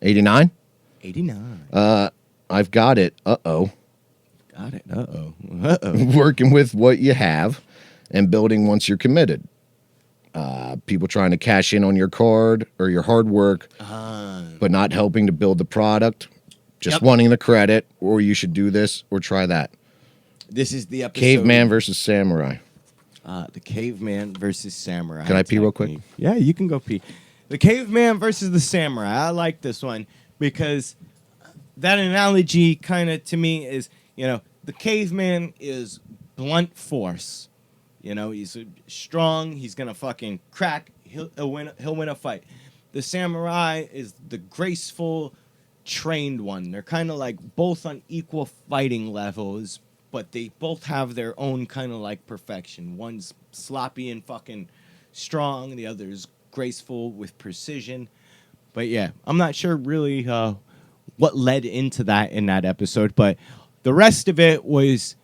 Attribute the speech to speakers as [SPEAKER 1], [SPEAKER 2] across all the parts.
[SPEAKER 1] 89?
[SPEAKER 2] 89.
[SPEAKER 1] I've got it. Uh-oh.
[SPEAKER 2] Got it. Uh-oh.
[SPEAKER 1] Working with what you have and building once you're committed. People trying to cash in on your card or your hard work, but not helping to build the product. Just wanting the credit, or you should do this or try that.
[SPEAKER 2] This is the episode.
[SPEAKER 1] Caveman versus samurai.
[SPEAKER 2] The caveman versus samurai.
[SPEAKER 1] Can I pee real quick?
[SPEAKER 2] Yeah, you can go pee. The caveman versus the samurai. I like this one because that analogy kind of to me is, the caveman is blunt force. He's strong. He's gonna fucking crack. He'll win a fight. The samurai is the graceful, trained one. They're kind of like both on equal fighting levels, but they both have their own kind of like perfection. One's sloppy and fucking strong. The other's graceful with precision. But yeah, I'm not sure really what led into that in that episode, but the rest of it was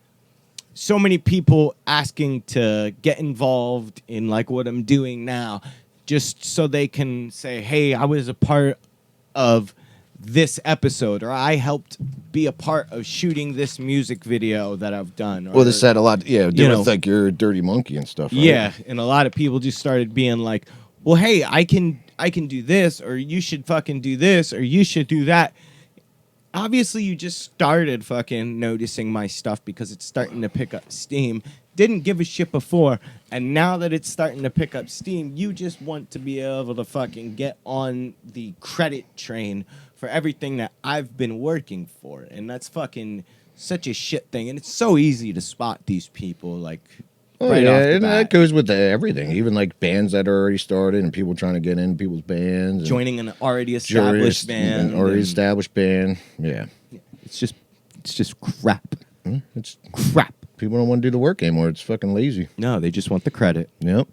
[SPEAKER 2] so many people asking to get involved in like what I'm doing now, just so they can say, hey, I was a part of this episode, or I helped be a part of shooting this music video that I've done.
[SPEAKER 1] Well, this said a lot, with like your Dirty Monkey and stuff, right?
[SPEAKER 2] Yeah, and a lot of people just started being like, well, hey, I can do this, or you should fucking do this, or you should do that. Obviously, you just started fucking noticing my stuff because it's starting to pick up steam. Didn't give a shit before, and now that it's starting to pick up steam, you just want to be able to fucking get on the credit train for everything that I've been working for. And that's fucking such a shit thing. And it's so easy to spot these people, like, right off the bat.
[SPEAKER 1] That goes with everything. Even like bands that are already started and people trying to get in people's bands.
[SPEAKER 2] Joining an already established band.
[SPEAKER 1] An already established band, yeah.
[SPEAKER 2] It's just crap.
[SPEAKER 1] It's
[SPEAKER 2] crap.
[SPEAKER 1] People don't want to do the work anymore. It's fucking lazy.
[SPEAKER 2] No, they just want the credit.
[SPEAKER 1] Yep.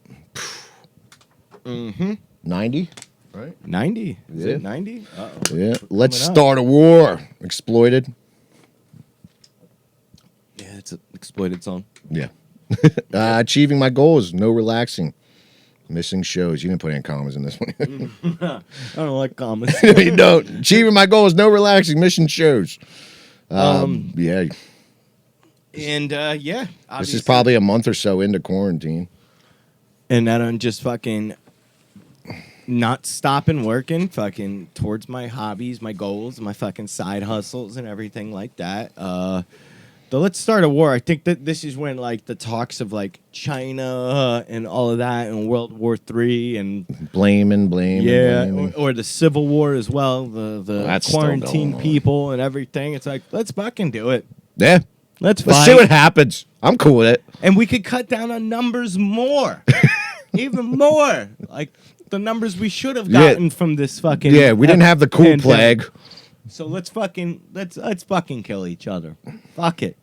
[SPEAKER 2] 90?
[SPEAKER 1] Right?
[SPEAKER 2] 90? Is
[SPEAKER 1] Yeah.
[SPEAKER 2] it 90? Uh-oh.
[SPEAKER 1] Yeah. Let's start a war. Exploited.
[SPEAKER 2] Yeah, it's an exploited song.
[SPEAKER 1] Yeah. Achieving my goals. No relaxing. Missing shows. You didn't put any commas in this one.
[SPEAKER 2] I don't like commas.
[SPEAKER 1] You don't. Achieving my goals. No relaxing. Missing shows. Yeah.
[SPEAKER 2] And, yeah.
[SPEAKER 1] This is probably a month or so into quarantine.
[SPEAKER 2] And that I'm just fucking not stopping working fucking towards my hobbies, my goals, my fucking side hustles and everything like that. Let's start a war. I think that this is when like the talks of like China and all of that and World War III and
[SPEAKER 1] blaming.
[SPEAKER 2] Or the Civil War as well. The quarantine people and everything. It's like, let's fucking do it.
[SPEAKER 1] Yeah.
[SPEAKER 2] Let's
[SPEAKER 1] see what happens. I'm cool with it.
[SPEAKER 2] And we could cut down on numbers more. Even more. Like the numbers we should have gotten from this fucking
[SPEAKER 1] we didn't have the cool plague.
[SPEAKER 2] So let's fucking kill each other. Fuck it.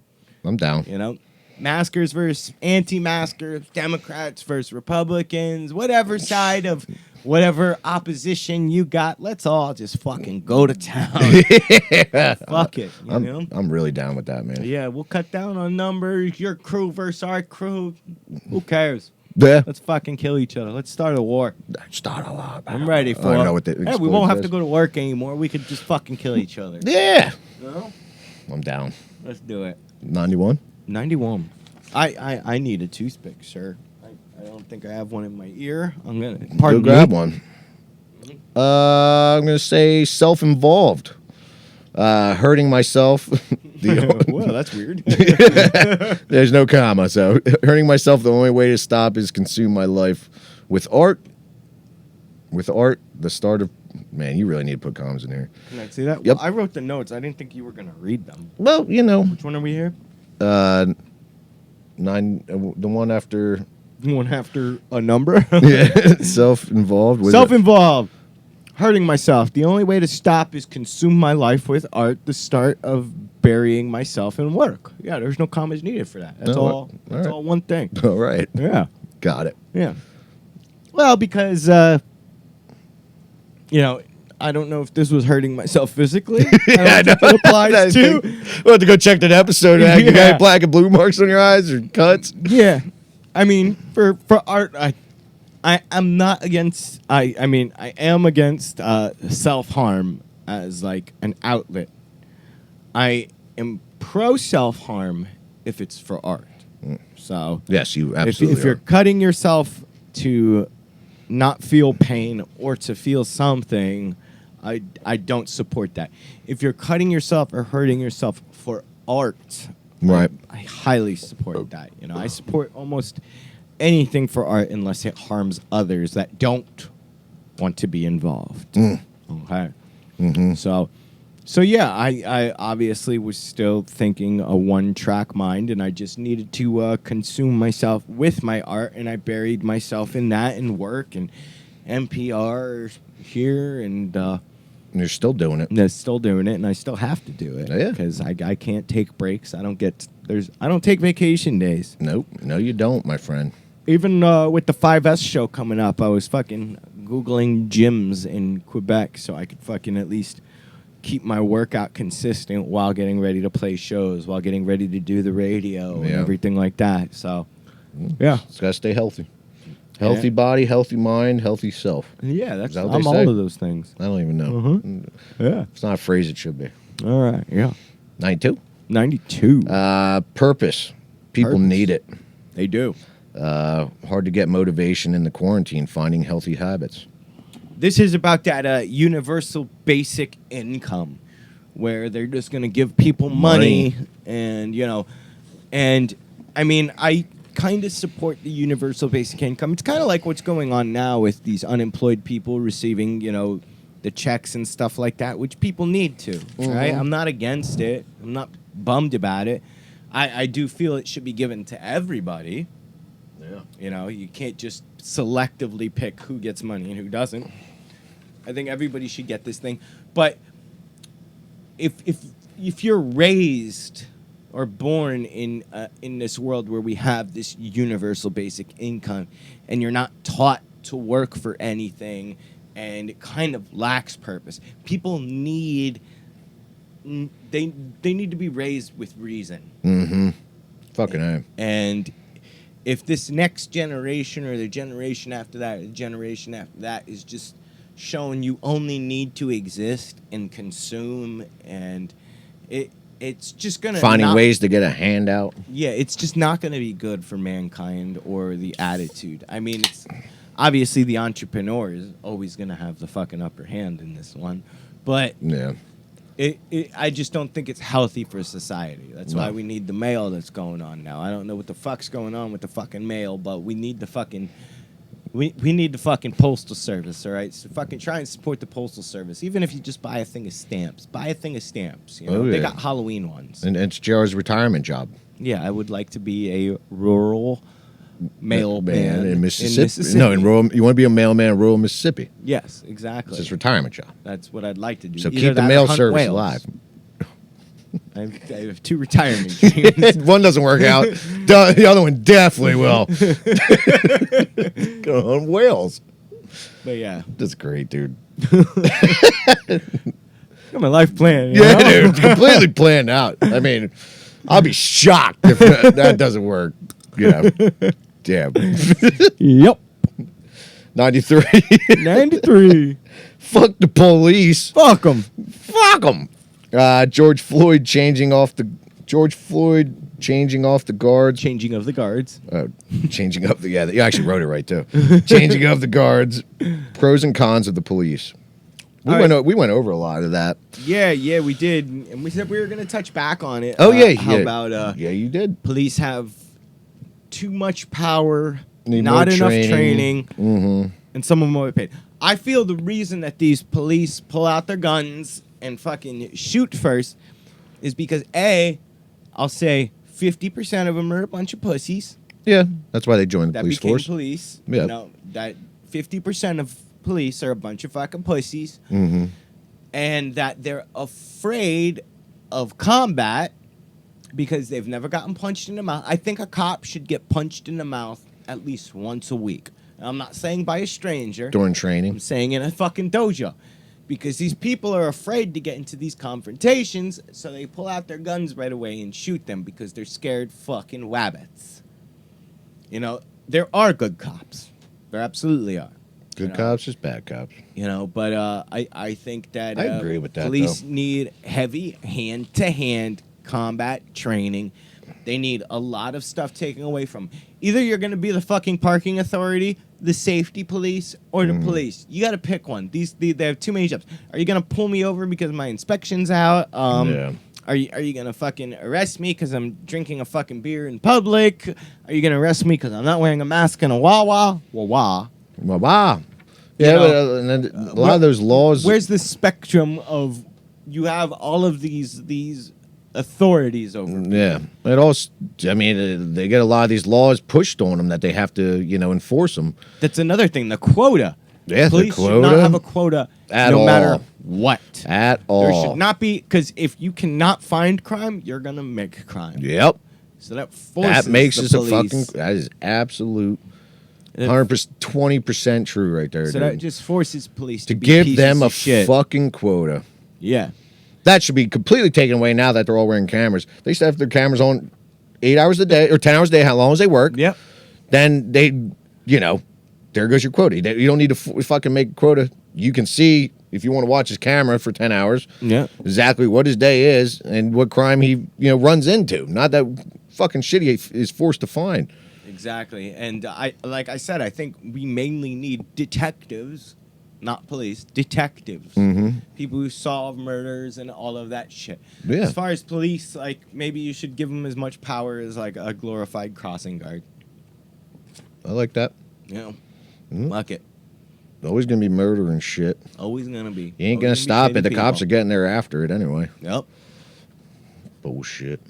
[SPEAKER 1] I'm down.
[SPEAKER 2] Maskers versus anti-maskers, Democrats versus Republicans, whatever side of whatever opposition you got, let's all just fucking go to town. Fuck it.
[SPEAKER 1] I'm really down with that, man.
[SPEAKER 2] Yeah, we'll cut down on numbers. Your crew versus our crew. Who cares?
[SPEAKER 1] Yeah.
[SPEAKER 2] Let's fucking kill each other. Let's start a war.
[SPEAKER 1] Start a war.
[SPEAKER 2] I'm ready for it.
[SPEAKER 1] I know what
[SPEAKER 2] we won't have to go to work anymore. We could just fucking kill each other.
[SPEAKER 1] Yeah.
[SPEAKER 2] No?
[SPEAKER 1] I'm down.
[SPEAKER 2] Let's do it.
[SPEAKER 1] 91?
[SPEAKER 2] 91. I need a toothpick, sir. I don't think I have one in my ear. I'm gonna
[SPEAKER 1] go grab one. I'm gonna say self-involved. Hurting myself.
[SPEAKER 2] Well, that's weird.
[SPEAKER 1] There's no comma, so hurting myself, the only way to stop is consume my life with art. With art, the start of... Man, you really need to put commas in here.
[SPEAKER 2] Can I see that?
[SPEAKER 1] Yep.
[SPEAKER 2] Well, I wrote the notes. I didn't think you were going to read them.
[SPEAKER 1] Well,
[SPEAKER 2] Which one are we here?
[SPEAKER 1] 9... the one after...
[SPEAKER 2] One after a number?
[SPEAKER 1] Yeah, self-involved.
[SPEAKER 2] Self-involved. Hurting myself. The only way to stop is consume my life with art. The start of burying myself in work. Yeah, there's no commas needed for that. That's all. That's all one thing.
[SPEAKER 1] All right.
[SPEAKER 2] Yeah.
[SPEAKER 1] Got it.
[SPEAKER 2] Yeah. Well, because I don't know if this was hurting myself physically. I don't think it applies to.
[SPEAKER 1] We'll have to go check that episode. You got any black and blue marks on your eyes or cuts?
[SPEAKER 2] Yeah. I mean, for art, I'm not against. I am against self-harm. as like an outlet. I am pro self-harm if it's for art. So
[SPEAKER 1] Yes, you absolutely
[SPEAKER 2] if you're
[SPEAKER 1] are.
[SPEAKER 2] cutting yourself to not feel pain or to feel something, I don't support that. If you're cutting yourself or hurting yourself for art,
[SPEAKER 1] Right.
[SPEAKER 2] I highly support that. You know, I support almost anything for art unless it harms others that don't want to be involved. Okay.
[SPEAKER 1] Mm-hmm.
[SPEAKER 2] So yeah, I obviously was still thinking a one-track mind, and I just needed to consume myself with my art, and I buried myself in that and work and MPR here, and
[SPEAKER 1] And you're still doing it.
[SPEAKER 2] still doing it, and I still have to do it
[SPEAKER 1] Yeah.
[SPEAKER 2] because I can't take breaks. I don't take vacation days.
[SPEAKER 1] Nope. No, you don't, my friend.
[SPEAKER 2] Even with the 5S show coming up, I was fucking Googling gyms in Quebec so I could fucking at least keep my workout consistent while getting ready to play shows, while getting ready to do the radio and everything like that. So, yeah.
[SPEAKER 1] It's got to stay healthy. Healthy body, healthy mind, healthy self.
[SPEAKER 2] Yeah,
[SPEAKER 1] Is
[SPEAKER 2] that's
[SPEAKER 1] that what
[SPEAKER 2] I'm
[SPEAKER 1] they say?
[SPEAKER 2] all of those things.
[SPEAKER 1] I don't even know.
[SPEAKER 2] Yeah.
[SPEAKER 1] It's not a phrase it should be.
[SPEAKER 2] All right. Yeah.
[SPEAKER 1] 92.
[SPEAKER 2] 92.
[SPEAKER 1] Purpose. People
[SPEAKER 2] Purpose.
[SPEAKER 1] need it.
[SPEAKER 2] They do.
[SPEAKER 1] Hard to get motivation in the quarantine, finding healthy habits.
[SPEAKER 2] This is about that universal basic income where they're just going to give people money and, you know, and I mean, I kind of support the universal basic income. It's kind of like what's going on now with these unemployed people receiving, you know, the checks and stuff like that, which people need to, right? I'm not against it. I'm not bummed about it. I do feel it should be given to everybody.
[SPEAKER 1] Yeah.
[SPEAKER 2] You know, you can't just selectively pick who gets money and who doesn't. I think everybody should get this thing. But if you're raised or born in this world where we have this universal basic income and you're not taught to work for anything and it kind of lacks purpose, people need they need to be raised with reason.
[SPEAKER 1] Mm-hmm. Fucking A.
[SPEAKER 2] And if this next generation or the generation after that, or the generation after that is just showing you only need to exist and consume, and it's just gonna
[SPEAKER 1] Finding ways to get a handout.
[SPEAKER 2] Yeah, it's just not gonna be good for mankind or the attitude. I mean, it's obviously the entrepreneur is always gonna have the fucking upper hand in this one, but
[SPEAKER 1] Yeah.
[SPEAKER 2] I just don't think it's healthy for society. That's why we need the mail that's going on now. I don't know what the fuck's going on with the fucking mail, but we need the fucking we need the fucking postal service, all right? So fucking try and support the postal service, even if you just buy a thing of stamps. Buy a thing of stamps. You know, they got Halloween ones.
[SPEAKER 1] And it's JR's retirement job.
[SPEAKER 2] Yeah, I would like to be a rural mailman
[SPEAKER 1] in Mississippi. No, in rural. You want to be a mailman in rural Mississippi.
[SPEAKER 2] Yes, exactly.
[SPEAKER 1] It's his retirement job.
[SPEAKER 2] That's what I'd like to do.
[SPEAKER 1] So
[SPEAKER 2] Either
[SPEAKER 1] keep the
[SPEAKER 2] that or
[SPEAKER 1] mail
[SPEAKER 2] hunt
[SPEAKER 1] service
[SPEAKER 2] whales.
[SPEAKER 1] alive.
[SPEAKER 2] I have two retirement dreams.
[SPEAKER 1] One doesn't work out. The other one definitely will. Go on whales.
[SPEAKER 2] But yeah,
[SPEAKER 1] That's great, dude.
[SPEAKER 2] got my life plan. You
[SPEAKER 1] Yeah,
[SPEAKER 2] know?
[SPEAKER 1] dude, completely planned out. I mean, I'll be shocked if that doesn't work. Yeah. Damn.
[SPEAKER 2] Yep.
[SPEAKER 1] 93.
[SPEAKER 2] 93.
[SPEAKER 1] Fuck the police.
[SPEAKER 2] Fuck them.
[SPEAKER 1] Fuck them. George Floyd changing off the guards.
[SPEAKER 2] Changing of the guards.
[SPEAKER 1] Changing up the you actually wrote it right too. Changing of the guards. Pros and cons of the police. We went over a lot of that.
[SPEAKER 2] Yeah, we did, and we said we were going to touch back on it.
[SPEAKER 1] Oh yeah,
[SPEAKER 2] how about
[SPEAKER 1] yeah, you did.
[SPEAKER 2] police have too much power,
[SPEAKER 1] Need
[SPEAKER 2] not
[SPEAKER 1] more
[SPEAKER 2] enough
[SPEAKER 1] training.
[SPEAKER 2] training, and some of them overpaid. I feel the reason that these police pull out their guns and fucking shoot first is because I'll say 50% of them are a bunch of pussies
[SPEAKER 1] Yeah, that's why they joined the
[SPEAKER 2] that
[SPEAKER 1] police
[SPEAKER 2] became
[SPEAKER 1] force.
[SPEAKER 2] police.
[SPEAKER 1] Yeah.
[SPEAKER 2] You know, that 50% of police are a bunch of fucking pussies, and that they're afraid of combat because they've never gotten punched in the mouth. I think a cop should get punched in the mouth at least once a week. And I'm not saying by a stranger.
[SPEAKER 1] During
[SPEAKER 2] I'm
[SPEAKER 1] training.
[SPEAKER 2] saying in a fucking dojo. Because these people are afraid to get into these confrontations, so they pull out their guns right away and shoot them because they're scared fucking wabbits. You know, there are good cops. There absolutely are.
[SPEAKER 1] Good cops is bad cops.
[SPEAKER 2] But I think that
[SPEAKER 1] I agree with that,
[SPEAKER 2] police
[SPEAKER 1] though.
[SPEAKER 2] need heavy hand-to-hand combat training. They need a lot of stuff taken away from. Either you're going to be the fucking parking authority, the safety police, or the police. You got to pick one. They have too many jobs. Are you going to pull me over because my inspection's out?
[SPEAKER 1] Yeah.
[SPEAKER 2] Are you going to fucking arrest me because I'm drinking a fucking beer in public? Are you going to arrest me because I'm not wearing a mask in a Wawa? Wawa.
[SPEAKER 1] Wow. Yeah, and then a lot of those laws.
[SPEAKER 2] Where's the spectrum of you have all of these authorities over?
[SPEAKER 1] Yeah, it also. I mean, they get a lot of these laws pushed on them that they have to, enforce them.
[SPEAKER 2] That's another thing. The quota.
[SPEAKER 1] Yeah,
[SPEAKER 2] Police
[SPEAKER 1] the quota.
[SPEAKER 2] should not have a quota
[SPEAKER 1] At
[SPEAKER 2] no
[SPEAKER 1] all.
[SPEAKER 2] matter what.
[SPEAKER 1] At all.
[SPEAKER 2] There should not be, because if you cannot find crime, you're gonna make crime.
[SPEAKER 1] Yep.
[SPEAKER 2] So that forces
[SPEAKER 1] That makes
[SPEAKER 2] the
[SPEAKER 1] us
[SPEAKER 2] police.
[SPEAKER 1] that is absolute 100%, 20% true right there.
[SPEAKER 2] So
[SPEAKER 1] dude.
[SPEAKER 2] that just forces police
[SPEAKER 1] to
[SPEAKER 2] be
[SPEAKER 1] give
[SPEAKER 2] pieces
[SPEAKER 1] them a
[SPEAKER 2] of shit.
[SPEAKER 1] fucking quota.
[SPEAKER 2] Yeah.
[SPEAKER 1] That should be completely taken away now that they're all wearing cameras. They used to have their cameras on 8 hours a day or 10 hours a day, how long as they work.
[SPEAKER 2] Yep.
[SPEAKER 1] Then they, there goes your quota. You don't need to fucking make a quota. You can see, if you want to watch his camera for 10 hours, exactly what his day is and what crime he, runs into. Not that fucking shit he is forced to find.
[SPEAKER 2] Exactly. And like I said, I think we mainly need detectives, not police, detectives.
[SPEAKER 1] Mm-hmm.
[SPEAKER 2] People who solve murders and all of that shit.
[SPEAKER 1] Yeah.
[SPEAKER 2] As far as police, like, maybe you should give them as much power as, like, a glorified crossing guard.
[SPEAKER 1] I like that.
[SPEAKER 2] Fuck it.
[SPEAKER 1] Always going to be murder and shit.
[SPEAKER 2] Always gonna be.
[SPEAKER 1] You ain't going to stop it. The cops are getting there after it anyway.
[SPEAKER 2] Yep.
[SPEAKER 1] Bullshit.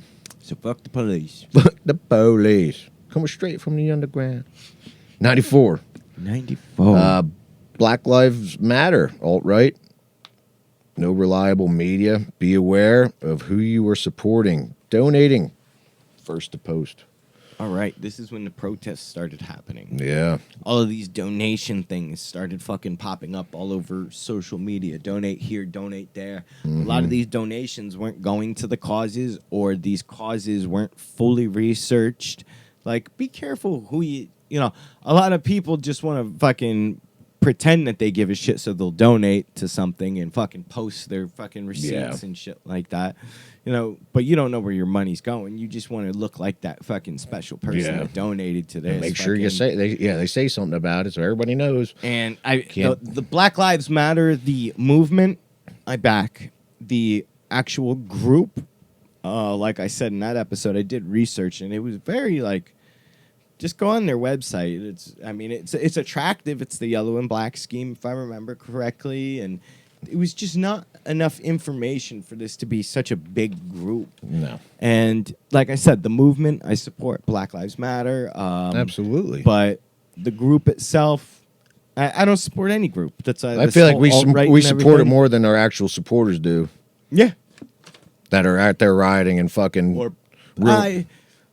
[SPEAKER 2] So fuck the police.
[SPEAKER 1] Fuck the police. Coming straight from the underground. 94.
[SPEAKER 2] 94.
[SPEAKER 1] Black Lives Matter, alt-right. No reliable media. Be aware of who you are supporting. Donating. First to post.
[SPEAKER 2] All right. This is when the protests started happening.
[SPEAKER 1] Yeah.
[SPEAKER 2] All of these donation things started fucking popping up all over social media. Donate here, donate there.
[SPEAKER 1] Mm-hmm.
[SPEAKER 2] A lot of these donations weren't going to the causes, or these causes weren't fully researched. Like, be careful who a lot of people just want to fucking pretend that they give a shit, so they'll donate to something and fucking post their fucking receipts and shit like that. But you don't know where your money's going. You just want to look like that fucking special person that donated to this.
[SPEAKER 1] And make sure you say they say something about it so everybody knows.
[SPEAKER 2] And the Black Lives Matter, the movement, I back. The actual group, like I said in that episode, I did research, and it was very like, just go on their website. It's attractive. It's the yellow and black scheme, if I remember correctly, and it was just not enough information for this to be such a big group.
[SPEAKER 1] No.
[SPEAKER 2] And like I said, the movement, I support Black Lives Matter.
[SPEAKER 1] Absolutely.
[SPEAKER 2] But the group itself, I don't support any group.
[SPEAKER 1] I feel like we support it more than our actual supporters do.
[SPEAKER 2] Yeah.
[SPEAKER 1] That are out there rioting and fucking...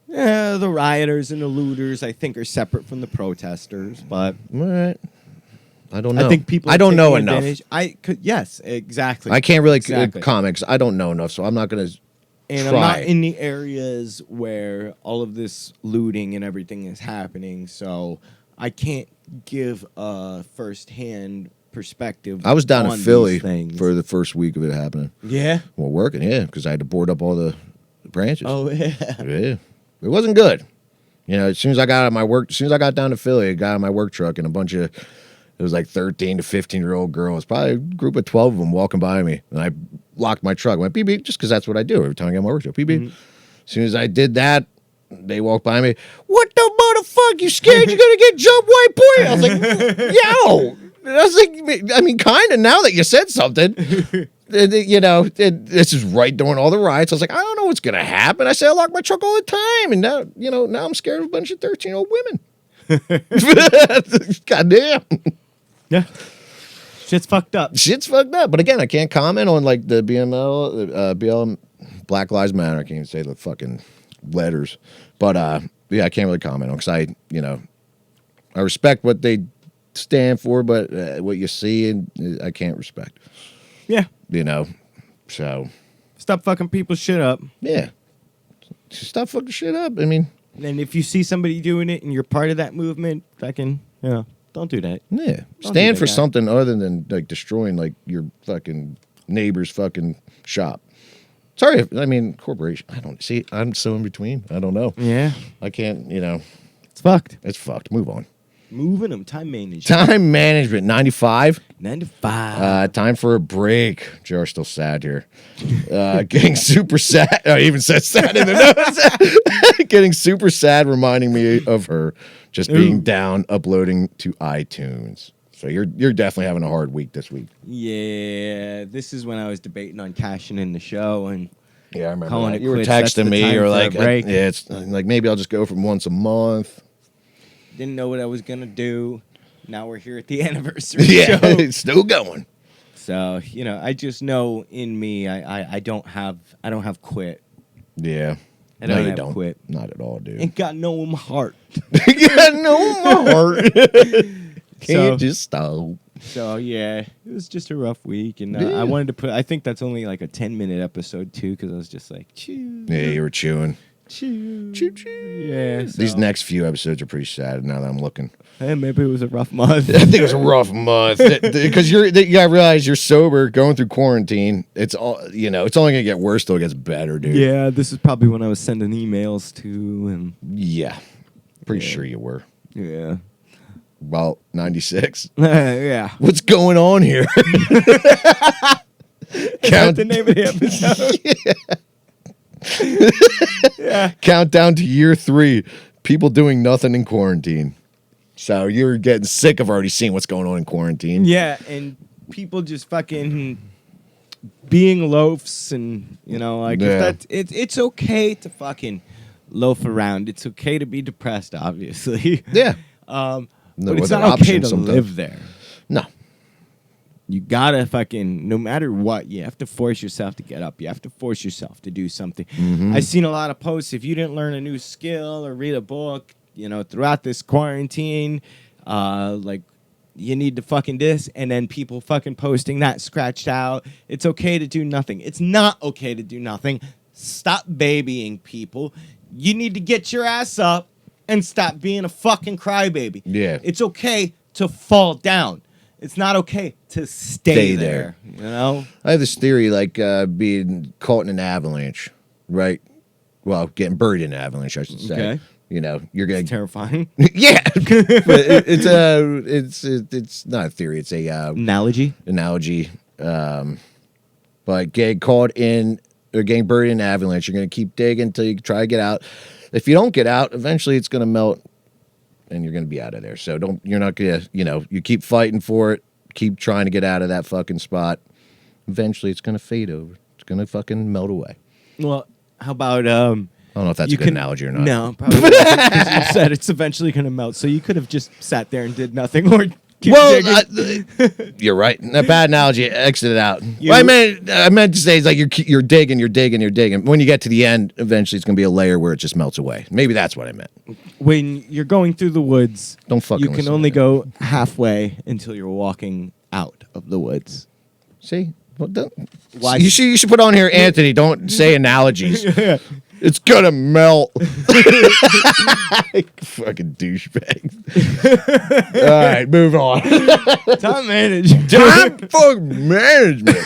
[SPEAKER 2] the rioters and the looters, I think, are separate from the protesters, but...
[SPEAKER 1] Right. I don't know.
[SPEAKER 2] I think people.
[SPEAKER 1] I don't know enough.
[SPEAKER 2] Yes, exactly.
[SPEAKER 1] I can't really comics. I don't know enough, so I'm not going to try.
[SPEAKER 2] I'm not in the areas where all of this looting and everything is happening, so I can't give a first-hand perspective.
[SPEAKER 1] I was down in Philly
[SPEAKER 2] things.
[SPEAKER 1] for the first week of it happening.
[SPEAKER 2] Yeah?
[SPEAKER 1] Well, working, because I had to board up all the branches.
[SPEAKER 2] Oh, yeah.
[SPEAKER 1] Yeah. It wasn't good. As soon as I got down to Philly, I got out of my work truck, and a bunch of... It was like 13 to 15-year-old girls, probably a group of 12 of them walking by me. And I locked my truck, went beep, beep, just because that's what I do every time I get my work truck. Beep, beep.
[SPEAKER 2] Mm-hmm.
[SPEAKER 1] As soon as I did that, they walked by me. What the motherfucker? You scared you're going to get jumped, white boy? I was like, yo. I was like, kind of now that you said something. This is right during all the riots. I was like, I don't know what's going to happen. I said I lock my truck all the time. And now I'm scared of a bunch of 13-year-old women. Goddamn.
[SPEAKER 2] Yeah. Shit's fucked up.
[SPEAKER 1] But again, I can't comment on like the BLM, Black Lives Matter. I can't even say the fucking letters. But I can't really comment on because I respect what they stand for, but what you see, I can't respect.
[SPEAKER 2] Yeah.
[SPEAKER 1] So.
[SPEAKER 2] Stop fucking people's shit up.
[SPEAKER 1] Yeah. Stop fucking shit up. I mean.
[SPEAKER 2] And if you see somebody doing it and you're part of that movement, fucking, Don't do that.
[SPEAKER 1] Yeah.
[SPEAKER 2] Don't
[SPEAKER 1] Stand
[SPEAKER 2] do
[SPEAKER 1] for
[SPEAKER 2] that, guy.
[SPEAKER 1] something other than like destroying like your fucking neighbor's fucking shop. Sorry, I mean corporation. I don't see. I'm so in between. I don't know.
[SPEAKER 2] Yeah.
[SPEAKER 1] I can't.
[SPEAKER 2] It's fucked.
[SPEAKER 1] It's fucked. Move on.
[SPEAKER 2] Moving them. Time management.
[SPEAKER 1] Time management. 95.
[SPEAKER 2] 95.
[SPEAKER 1] Time for a break. JR's still sad here. Getting super sad. I even said sad in the notes. Getting super sad, reminding me of her just being down, uploading to iTunes. So you're definitely having a hard week this week.
[SPEAKER 2] Yeah. This is when I was debating on cashing in the show and
[SPEAKER 1] Yeah, I remember
[SPEAKER 2] calling
[SPEAKER 1] that.
[SPEAKER 2] it
[SPEAKER 1] You were
[SPEAKER 2] quits. That's
[SPEAKER 1] texting
[SPEAKER 2] the
[SPEAKER 1] me.
[SPEAKER 2] time
[SPEAKER 1] You're
[SPEAKER 2] for a
[SPEAKER 1] like,
[SPEAKER 2] break.
[SPEAKER 1] yeah, it's like maybe I'll just go from once a month.
[SPEAKER 2] didn't know what I was gonna do. Now we're here at the anniversary
[SPEAKER 1] Yeah,
[SPEAKER 2] show.
[SPEAKER 1] it's still going.
[SPEAKER 2] So I just know in me, I don't have quit.
[SPEAKER 1] Yeah.
[SPEAKER 2] I
[SPEAKER 1] No,
[SPEAKER 2] don't
[SPEAKER 1] you
[SPEAKER 2] have
[SPEAKER 1] don't.
[SPEAKER 2] quit.
[SPEAKER 1] Not at all, dude.
[SPEAKER 2] Ain't got no heart.
[SPEAKER 1] Yeah, no more. Can't
[SPEAKER 2] So-
[SPEAKER 1] just stop.
[SPEAKER 2] So yeah, it was just a rough week, and
[SPEAKER 1] Yeah.
[SPEAKER 2] I wanted to put. I think that's only like a 10-minute episode too, because I was just like, chew,
[SPEAKER 1] Yeah, you were chewing.
[SPEAKER 2] chew,
[SPEAKER 1] Choo choo.
[SPEAKER 2] Yeah. So,
[SPEAKER 1] These next few episodes are pretty sad now that I'm looking.
[SPEAKER 2] maybe it was a rough month.
[SPEAKER 1] I think it was a rough month because you gotta realize you're sober, going through quarantine. It's all it's only gonna get worse till it gets better, dude.
[SPEAKER 2] Yeah, this is probably when I was sending emails to, and
[SPEAKER 1] Yeah. Pretty
[SPEAKER 2] Yeah.
[SPEAKER 1] sure you were.
[SPEAKER 2] yeah,
[SPEAKER 1] About 96.
[SPEAKER 2] yeah.
[SPEAKER 1] What's going on here?
[SPEAKER 2] Count the name of the episode. Yeah.
[SPEAKER 1] Countdown to year 3. People doing nothing in quarantine. So you're getting sick of already seeing what's going on in quarantine.
[SPEAKER 2] Yeah, and people just fucking being loafs, and like if
[SPEAKER 1] Yeah.
[SPEAKER 2] that's it's okay to fucking loaf around. It's okay to be depressed, obviously.
[SPEAKER 1] Yeah.
[SPEAKER 2] But it's
[SPEAKER 1] other
[SPEAKER 2] not okay
[SPEAKER 1] options
[SPEAKER 2] to
[SPEAKER 1] sometimes.
[SPEAKER 2] live there.
[SPEAKER 1] No.
[SPEAKER 2] You gotta fucking, no matter what, you have to force yourself to get up. You have to force yourself to do something. I've seen a lot of posts. If you didn't learn a new skill or read a book, throughout this quarantine, like you need to fucking this, and then people fucking posting that scratched out. It's okay to do nothing. It's not okay to do nothing. Stop babying people. You need to get your ass up and stop being a fucking crybaby.
[SPEAKER 1] Yeah.
[SPEAKER 2] It's okay to fall down. It's not okay to stay there.
[SPEAKER 1] I have this theory like being caught in an avalanche, right? Well, getting buried in an avalanche, I should say.
[SPEAKER 2] Okay.
[SPEAKER 1] You're getting
[SPEAKER 2] It's terrifying.
[SPEAKER 1] yeah, but it's not a theory. It's a
[SPEAKER 2] Analogy.
[SPEAKER 1] analogy. But getting caught in or getting buried in an avalanche, you're going to keep digging until you try to get out. If you don't get out, eventually it's going to melt, and you're going to be out of there. So you're not going to, you keep fighting for it, keep trying to get out of that fucking spot. Eventually it's going to fade over. It's going to fucking melt away.
[SPEAKER 2] Well, how about
[SPEAKER 1] I don't know if that's a good analogy or not.
[SPEAKER 2] No, probably not, because you said it's eventually going to melt. So you could have just sat there and did nothing, or keep digging.
[SPEAKER 1] You're right. A bad analogy. Exit it out. Well, I meant to say it's like you're digging. When you get to the end, eventually it's going to be a layer where it just melts away. Maybe that's what I meant.
[SPEAKER 2] When you're going through the woods,
[SPEAKER 1] Don't fucking
[SPEAKER 2] you can
[SPEAKER 1] listen to
[SPEAKER 2] only
[SPEAKER 1] me.
[SPEAKER 2] go halfway until you're walking out of the woods.
[SPEAKER 1] See? Well,
[SPEAKER 2] Why-
[SPEAKER 1] you should put on here, Anthony. Don't say analogies. It's gonna melt. Fucking douchebag. All right, move on.
[SPEAKER 2] Time management.
[SPEAKER 1] Time for management.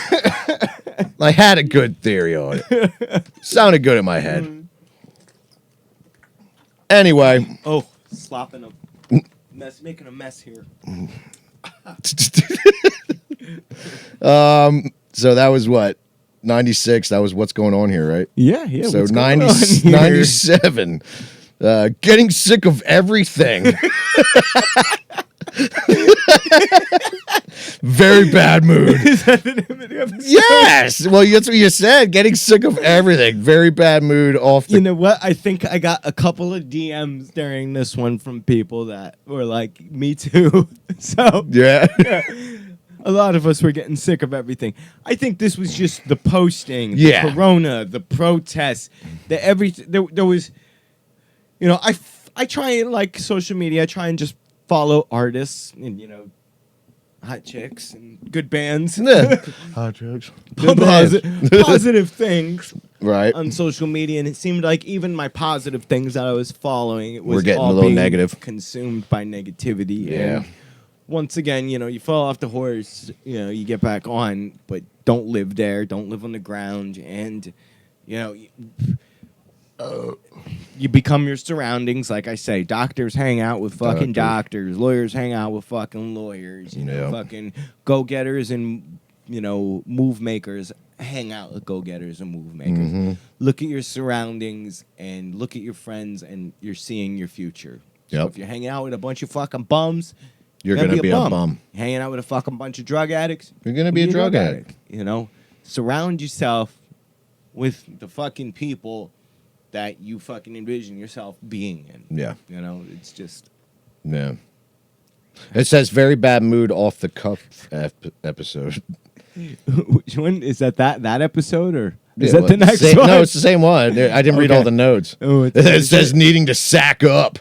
[SPEAKER 1] I had a good theory on it. Sounded good in my head. Anyway.
[SPEAKER 2] Oh, slopping a mess, making a mess here.
[SPEAKER 1] So that was what? 96. That was what's going on here, right?
[SPEAKER 2] Yeah.
[SPEAKER 1] So
[SPEAKER 2] what's going on here?
[SPEAKER 1] 97. Getting sick of everything. Very bad mood.
[SPEAKER 2] Is that the name of the episode?
[SPEAKER 1] Yes. Well, that's what you said. Getting sick of everything. Very bad mood off the.
[SPEAKER 2] You know what? I think I got a couple of DMs during this one from people that were like, "Me too." So
[SPEAKER 1] Yeah.
[SPEAKER 2] a lot of us were getting sick of everything. I think this was just the posting,
[SPEAKER 1] Yeah.
[SPEAKER 2] the corona, the protests, the everything. There was, I try and like social media. I try and just follow artists and hot chicks and good bands.
[SPEAKER 1] Yeah. Hot jokes.
[SPEAKER 2] Positive things
[SPEAKER 1] Right.
[SPEAKER 2] on social media, and it seemed like even my positive things that I was following, it was
[SPEAKER 1] We're getting
[SPEAKER 2] all
[SPEAKER 1] a little
[SPEAKER 2] being
[SPEAKER 1] negative.
[SPEAKER 2] consumed by negativity.
[SPEAKER 1] Yeah.
[SPEAKER 2] And once again, you fall off the horse, you get back on, but don't live there. Don't live on the ground. And, you become your surroundings. Like I say, doctors hang out with fucking doctors. Lawyers hang out with fucking lawyers. Fucking go-getters and, move makers hang out with go-getters and move makers.
[SPEAKER 1] Mm-hmm.
[SPEAKER 2] Look at your surroundings and look at your friends, and you're seeing your future. So
[SPEAKER 1] Yep.
[SPEAKER 2] if you're hanging out with a bunch of fucking bums,
[SPEAKER 1] You're going to be a bum.
[SPEAKER 2] Hanging out with a fucking bunch of drug addicts,
[SPEAKER 1] You're going to be a drug addict.
[SPEAKER 2] Surround yourself with the fucking people that you fucking envision yourself being in.
[SPEAKER 1] Yeah.
[SPEAKER 2] It's just...
[SPEAKER 1] Yeah. It says very bad mood off the cuff episode.
[SPEAKER 2] Which one? Is that episode, or is
[SPEAKER 1] Yeah,
[SPEAKER 2] that the next one?
[SPEAKER 1] No, it's the same one. I didn't read all the notes.
[SPEAKER 2] Oh,
[SPEAKER 1] it says needing to sack up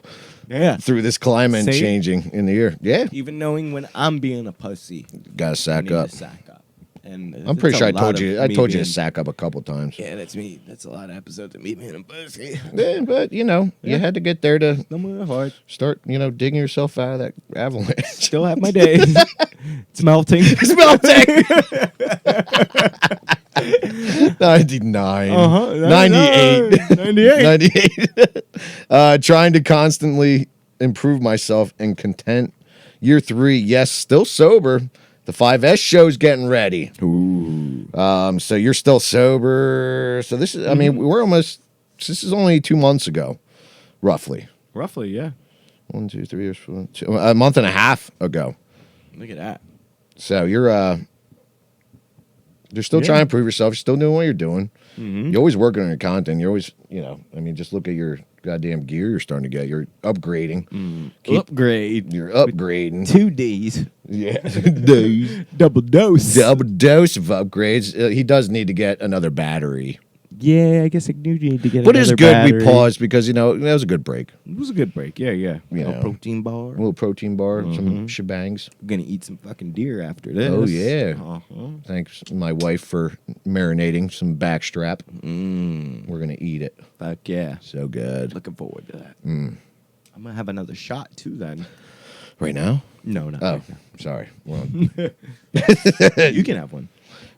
[SPEAKER 2] Yeah.
[SPEAKER 1] through this climate
[SPEAKER 2] Say it.
[SPEAKER 1] changing in the year. Yeah.
[SPEAKER 2] Even knowing when I'm being a pussy,
[SPEAKER 1] Gotta
[SPEAKER 2] I
[SPEAKER 1] sack
[SPEAKER 2] need
[SPEAKER 1] up.
[SPEAKER 2] to sack up. And
[SPEAKER 1] I'm pretty sure I told you to sack up a couple times.
[SPEAKER 2] Yeah, that's me. That's a lot of episodes of me being a pussy.
[SPEAKER 1] Yeah, but you had to get there to
[SPEAKER 2] Somewhere hard.
[SPEAKER 1] start, digging yourself out of that avalanche.
[SPEAKER 2] Still have my days. It's melting.
[SPEAKER 1] It's melting. 99. 98. 98. Trying to constantly improve myself and content. Year 3, yes, still sober. The 5S show's getting ready.
[SPEAKER 2] Ooh.
[SPEAKER 1] So you're still sober. So this is, I mean, this is only 2 months ago, roughly.
[SPEAKER 2] Roughly, yeah.
[SPEAKER 1] 1, 2, 3 years, 4, 2, a month and a half ago.
[SPEAKER 2] Look at that.
[SPEAKER 1] So you're still trying to prove yourself. You're still doing what you're doing.
[SPEAKER 2] Mm-hmm.
[SPEAKER 1] You're always working on your content. You're always, just look at your goddamn gear you're starting to get. You're upgrading.
[SPEAKER 2] Upgrade.
[SPEAKER 1] You're upgrading.
[SPEAKER 2] 2 Ds.
[SPEAKER 1] Yeah. Dose.
[SPEAKER 2] Double dose.
[SPEAKER 1] Double dose of upgrades. He does need to get another battery.
[SPEAKER 2] Yeah, I guess I do need to get
[SPEAKER 1] But
[SPEAKER 2] another
[SPEAKER 1] it's good
[SPEAKER 2] battery.
[SPEAKER 1] we paused because, that was a good break.
[SPEAKER 2] It was a good break. Yeah, yeah. A protein bar.
[SPEAKER 1] A little protein bar, some shebangs.
[SPEAKER 2] I'm going to eat some fucking deer after this.
[SPEAKER 1] Oh, yeah.
[SPEAKER 2] Uh-huh.
[SPEAKER 1] Thanks, my wife, for marinating some backstrap. We're going to eat it.
[SPEAKER 2] Fuck yeah.
[SPEAKER 1] So good.
[SPEAKER 2] Looking forward to that. I'm going to have another shot, too, then.
[SPEAKER 1] Right now?
[SPEAKER 2] No, not
[SPEAKER 1] Oh,
[SPEAKER 2] right now.
[SPEAKER 1] sorry. Well,
[SPEAKER 2] You can have one.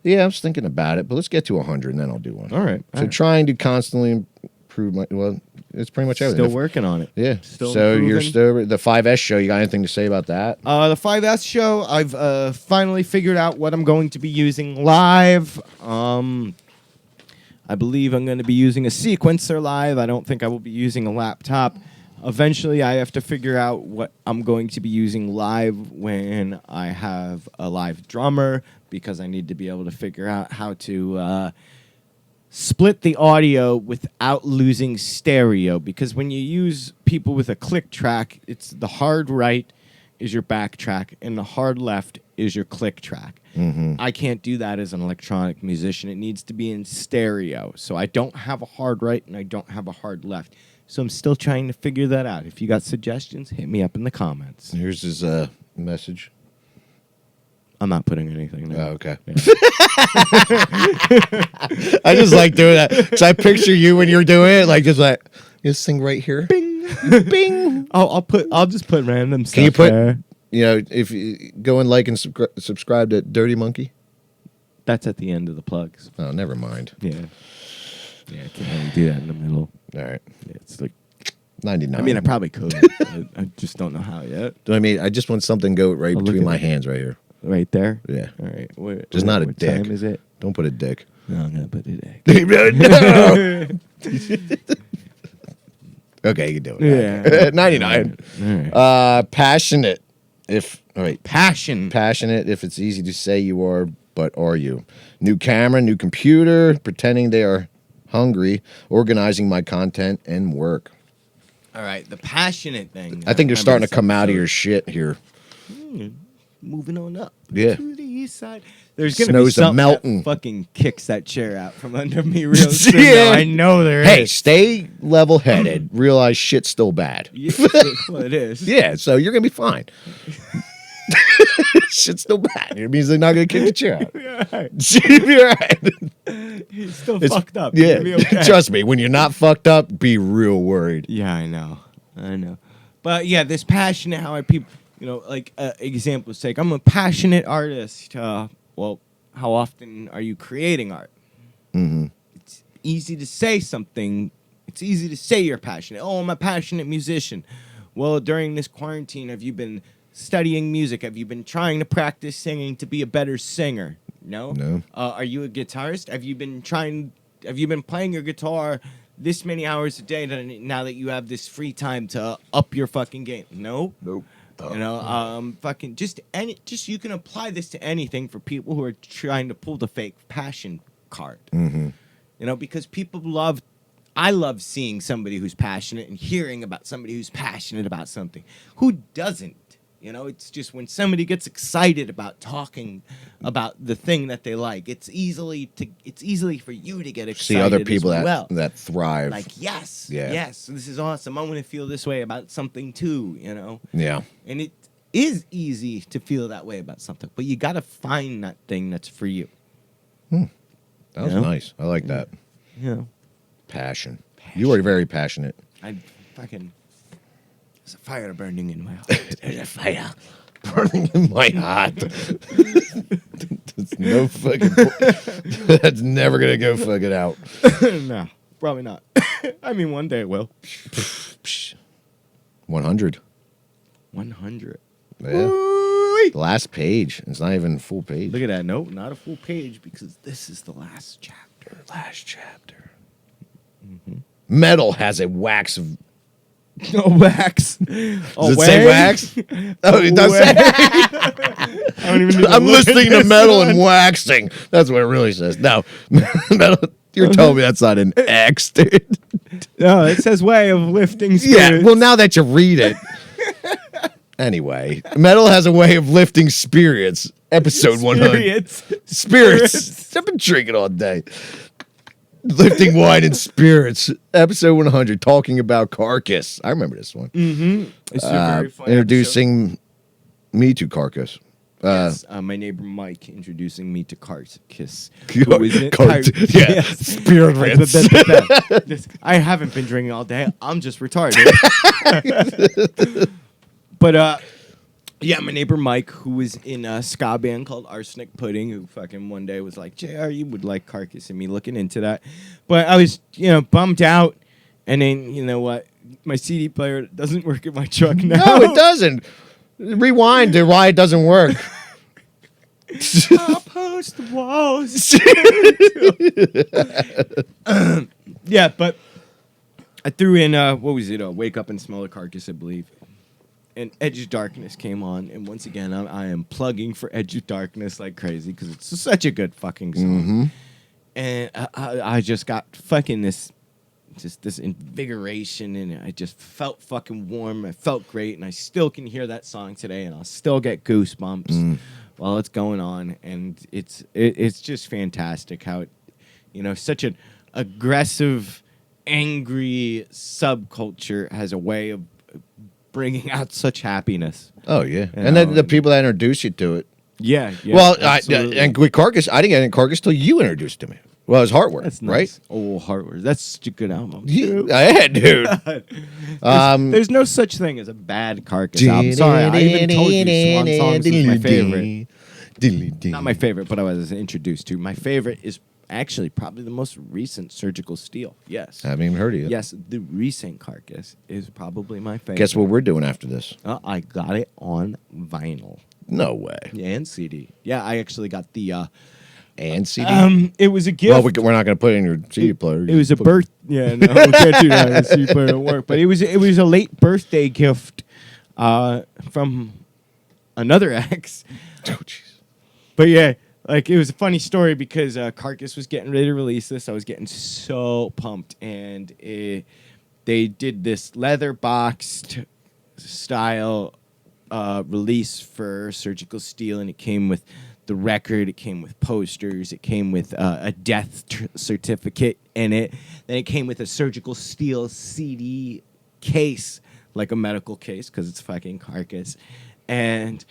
[SPEAKER 1] yeah, I was thinking about it, but let's get to 100 and then I'll do one.
[SPEAKER 2] All right.
[SPEAKER 1] So trying to constantly improve it's pretty much everything.
[SPEAKER 2] Still working on it.
[SPEAKER 1] Yeah.
[SPEAKER 2] Still
[SPEAKER 1] so
[SPEAKER 2] improving.
[SPEAKER 1] you're still, the 5S show, you got anything to say about that?
[SPEAKER 2] The 5S show, I've finally figured out what I'm going to be using live. I believe I'm going to be using a sequencer live. I don't think I will be using a laptop. Eventually, I have to figure out what I'm going to be using live when I have a live drummer, because I need to be able to figure out how to split the audio without losing stereo. Because when you use people with a click track, it's the hard right is your back track and the hard left is your click track. I can't do that as an electronic musician. It needs to be in stereo. So I don't have a hard right and I don't have a hard left. So I'm still trying to figure that out. If you got suggestions, hit me up in the comments.
[SPEAKER 1] Here's his message.
[SPEAKER 2] I'm not putting anything there.
[SPEAKER 1] Oh, okay. Yeah. I just like doing that. Because I picture you when you're doing it, like just like this thing right here.
[SPEAKER 2] Bing.
[SPEAKER 1] Bing.
[SPEAKER 2] I'll just put random stuff
[SPEAKER 1] Can you put,
[SPEAKER 2] there.
[SPEAKER 1] if you go and like and subscribe to Dirty Monkey?
[SPEAKER 2] That's at the end of the plugs.
[SPEAKER 1] Oh, never mind.
[SPEAKER 2] Yeah. Yeah, I can't really do that in the middle.
[SPEAKER 1] All right.
[SPEAKER 2] Yeah, it's like
[SPEAKER 1] 99.
[SPEAKER 2] I mean, I probably could. I just don't know how yet.
[SPEAKER 1] I just want something to go right
[SPEAKER 2] Oh,
[SPEAKER 1] between
[SPEAKER 2] look
[SPEAKER 1] my
[SPEAKER 2] at
[SPEAKER 1] hands right here.
[SPEAKER 2] Right there?
[SPEAKER 1] Yeah.
[SPEAKER 2] All right.
[SPEAKER 1] Just not a
[SPEAKER 2] what
[SPEAKER 1] dick.
[SPEAKER 2] time is it?
[SPEAKER 1] Don't put a dick.
[SPEAKER 2] No, I'm going to put it there.
[SPEAKER 1] No. Okay, you can do it.
[SPEAKER 2] Yeah.
[SPEAKER 1] 99.
[SPEAKER 2] All right.
[SPEAKER 1] Passionate.
[SPEAKER 2] Passion.
[SPEAKER 1] Passionate if it's easy to say you are, but are you? New camera, new computer, pretending they are hungry, organizing my content and work.
[SPEAKER 2] All right. The passionate thing.
[SPEAKER 1] I think you're starting to come out of your shit here.
[SPEAKER 2] Moving on up.
[SPEAKER 1] Yeah.
[SPEAKER 2] To the east side. There's going to be
[SPEAKER 1] Snow's
[SPEAKER 2] something
[SPEAKER 1] melting.
[SPEAKER 2] that fucking kicks that chair out from under me real soon.
[SPEAKER 1] Yeah.
[SPEAKER 2] I know there
[SPEAKER 1] Hey,
[SPEAKER 2] is.
[SPEAKER 1] stay level-headed. Realize shit's still bad.
[SPEAKER 2] Yeah, well, it is.
[SPEAKER 1] Yeah, so you're going to be fine. Shit's still bad. It means they're not going to kick the chair out.
[SPEAKER 2] Yeah, all right.
[SPEAKER 1] You're right.
[SPEAKER 2] He's still
[SPEAKER 1] It's-
[SPEAKER 2] fucked up.
[SPEAKER 1] Yeah,
[SPEAKER 2] You'll be okay.
[SPEAKER 1] trust me. When you're not fucked up, be real worried.
[SPEAKER 2] Yeah, I know. But yeah, this passionate how like example's sake, I'm a passionate artist. Well, how often are you creating art?
[SPEAKER 1] Mm-hmm.
[SPEAKER 2] It's easy to say something. It's easy to say you're passionate. Oh, I'm a passionate musician. Well, during this quarantine, have you been studying music? Have you been trying to practice singing to be a better singer? No.
[SPEAKER 1] No.
[SPEAKER 2] Are you a guitarist? Have you been playing your guitar this many hours a day now that you have this free time to up your fucking game? No.
[SPEAKER 1] Nope.
[SPEAKER 2] Fucking just you can apply this to anything for people who are trying to pull the fake passion card.
[SPEAKER 1] Mm-hmm.
[SPEAKER 2] Because I love seeing somebody who's passionate and hearing about somebody who's passionate about something. Who doesn't? It's just when somebody gets excited about talking about the thing that they like, it's easily for you to get excited.
[SPEAKER 1] See other people
[SPEAKER 2] as well.
[SPEAKER 1] that thrive.
[SPEAKER 2] Like, yes,
[SPEAKER 1] Yeah.
[SPEAKER 2] yes, this is awesome. I want to feel this way about something too,
[SPEAKER 1] Yeah.
[SPEAKER 2] And it is easy to feel that way about something, but you got to find that thing that's for you.
[SPEAKER 1] That was nice. I like that.
[SPEAKER 2] Yeah.
[SPEAKER 1] Passion. You are very passionate.
[SPEAKER 2] There's a fire burning in my heart.
[SPEAKER 1] There's a fire burning in my heart. That's no fucking. That's never gonna go fucking out.
[SPEAKER 2] No, probably not. I mean, one day it will.
[SPEAKER 1] 100.
[SPEAKER 2] 100.
[SPEAKER 1] Yeah. The last page. It's not even a full page.
[SPEAKER 2] Look at that. Nope, not a full page because this is the last chapter.
[SPEAKER 1] Last chapter. Mm-hmm. Metal has a wax of.
[SPEAKER 2] No wax.
[SPEAKER 1] Does it say wax? Oh, it does say. I'm listening to metal and waxing. That's what it really says. No, metal. You're telling me that's not an X, dude.
[SPEAKER 2] No, it says way of lifting spirits.
[SPEAKER 1] Yeah. Well, now that you read it. Anyway, metal has a way of lifting spirits. Episode 100. Spirits. I've been drinking all day. Lifting wine and spirits. Episode 100. Talking about Carcass. I remember this one.
[SPEAKER 2] Mm-hmm. It's a very fun
[SPEAKER 1] introducing me to Carcass.
[SPEAKER 2] Yes, my neighbor Mike introducing me to Carcass.
[SPEAKER 1] Yeah, spirit rants.
[SPEAKER 2] I haven't been drinking all day. I'm just retarded. But yeah, my neighbor Mike, who was in a ska band called Arsenic Pudding, who fucking one day was like, JR, you would like Carcass, and me looking into that. But I was, bummed out, and then, you know what? My CD player doesn't work in my truck now.
[SPEAKER 1] No, it doesn't. Rewind to why it doesn't work.
[SPEAKER 2] I'll post the walls. Yeah, but I threw in, what was it? Wake Up and Smell the Carcass, I believe. And Edge of Darkness came on, and once again, I am plugging for Edge of Darkness like crazy because it's such a good fucking song.
[SPEAKER 1] Mm-hmm.
[SPEAKER 2] And I just got fucking this invigoration, and I just felt fucking warm. I felt great, and I still can hear that song today, and I'll still get goosebumps while it's going on. And it's just fantastic how it, such an aggressive, angry subculture has a way of bringing out such happiness.
[SPEAKER 1] Oh yeah, and then the people that introduce you to it.
[SPEAKER 2] Yeah.
[SPEAKER 1] Well, and with Carcass, I didn't get into Carcass till you introduced to me. Well, it was Heartwork,
[SPEAKER 2] that's nice.
[SPEAKER 1] Right?
[SPEAKER 2] Oh, Heartwork. That's such a good album.
[SPEAKER 1] Yeah, dude.
[SPEAKER 2] There's no such thing as a bad Carcass album. Sorry, I even told you Swan Songs is my favorite. Not my favorite, but I was introduced to. My favorite is actually probably the most recent Surgical Steel. Yes.
[SPEAKER 1] I haven't even heard of it.
[SPEAKER 2] Yes, the recent Carcass is probably my favorite.
[SPEAKER 1] Guess what we're doing after this?
[SPEAKER 2] I got it on vinyl.
[SPEAKER 1] No way.
[SPEAKER 2] Yeah, and CD. Yeah, I actually got the...
[SPEAKER 1] and CD?
[SPEAKER 2] It was a gift.
[SPEAKER 1] Well, we're not going to put it in your CD player.
[SPEAKER 2] It was a birth... Yeah, no, we can't do that. The CD player don't work. But it was a late birthday gift from another ex.
[SPEAKER 1] Oh, jeez.
[SPEAKER 2] But yeah... Like, it was a funny story because Carcass was getting ready to release this. I was getting so pumped. And they did this leather boxed style release for Surgical Steel. And it came with the record. It came with posters. It came with a death certificate in it. Then it came with a Surgical Steel CD case, like a medical case, because it's fucking Carcass. And...